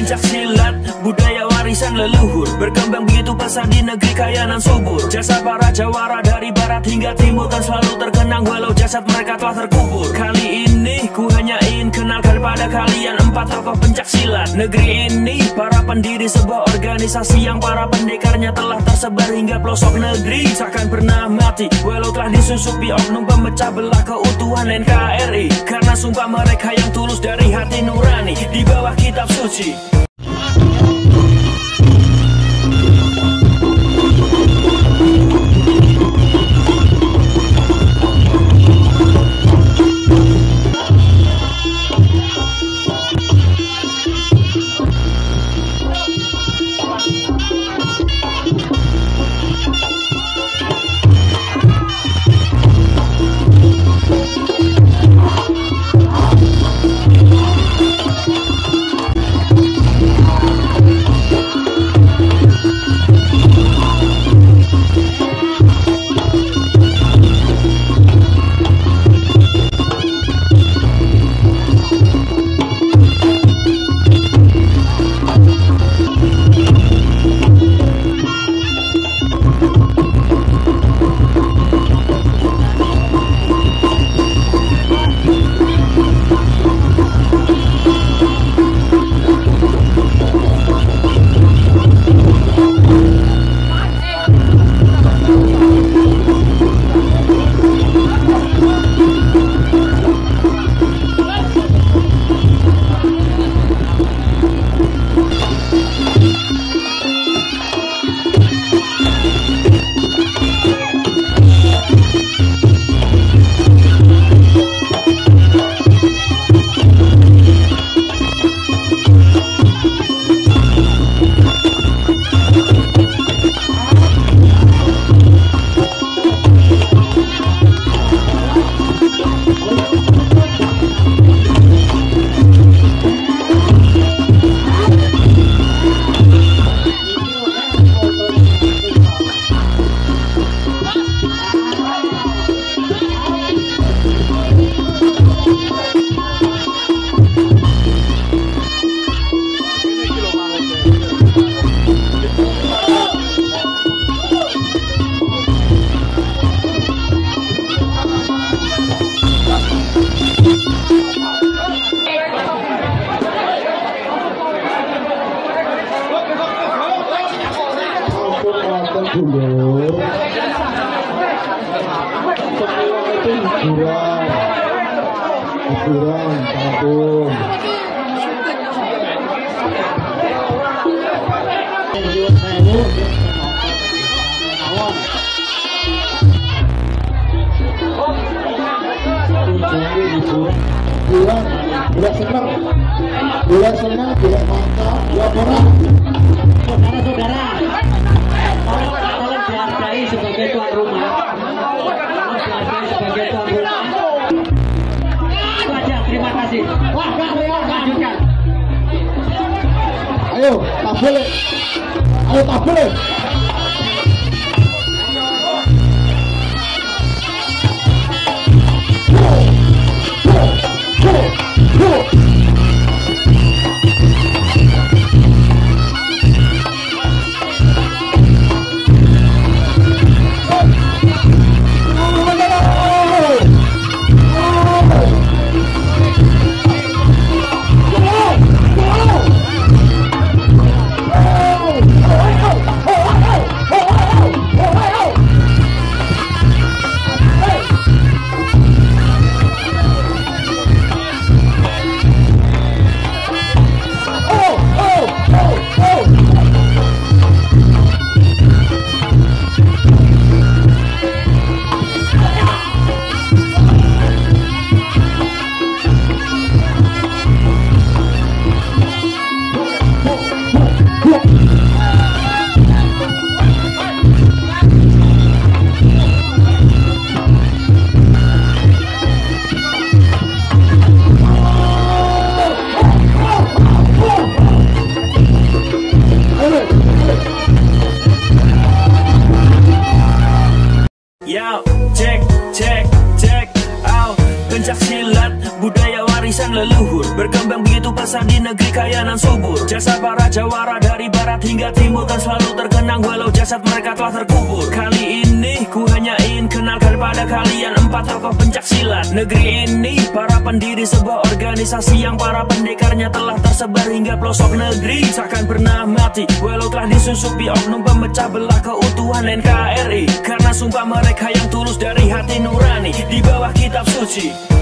Pencak silat, budaya warisan leluhur, berkembang begitu pesat di negeri kaya dan subur. Jasa para jawara dari barat hingga timur kan selalu terkenang walau jasad mereka telah terkubur. Kali ini ku hanya ingin kenalkan pada kalian 4 tokoh pencak silat negeri ini. Para pendiri sebuah organisasi yang para pendekarnya telah tersebar hingga pelosok negeri. Takkan pernah mati walau telah disusupi oknum pemecah belah keutuhan NKRI. Karena sumpah mereka yang tulus dari hati nurani di bawah kitab suci. Dulur semua itu hiburan kampung. Bila senang, bila mantap, bila murah. Saudara-saudara, tolong dihargai sebagai tuan rumah. Sebagai tuan rumah. Itu aja, terima kasih. Wah, Kak Leo, lanjutkan. Ayo, tak boleh. Ayo, tak boleh. warisan leluhur, berkembang begitu pesat di negeri kaya nan subur. Jasa para jawara dari barat hingga timur kan selalu terkenang walau jasad mereka telah terkubur. Kali ini ku hanya ingin kenalkan pada kalian 4 tokoh pencaksilat negeri ini. Para pendiri sebuah organisasi yang para pendekarnya telah tersebar hingga pelosok negeri. Takkan pernah mati walau telah disusupi oknum pemecah belah keutuhan NKRI. Karena sumpah mereka yang tulus dari hati nurani di bawah kitab suci.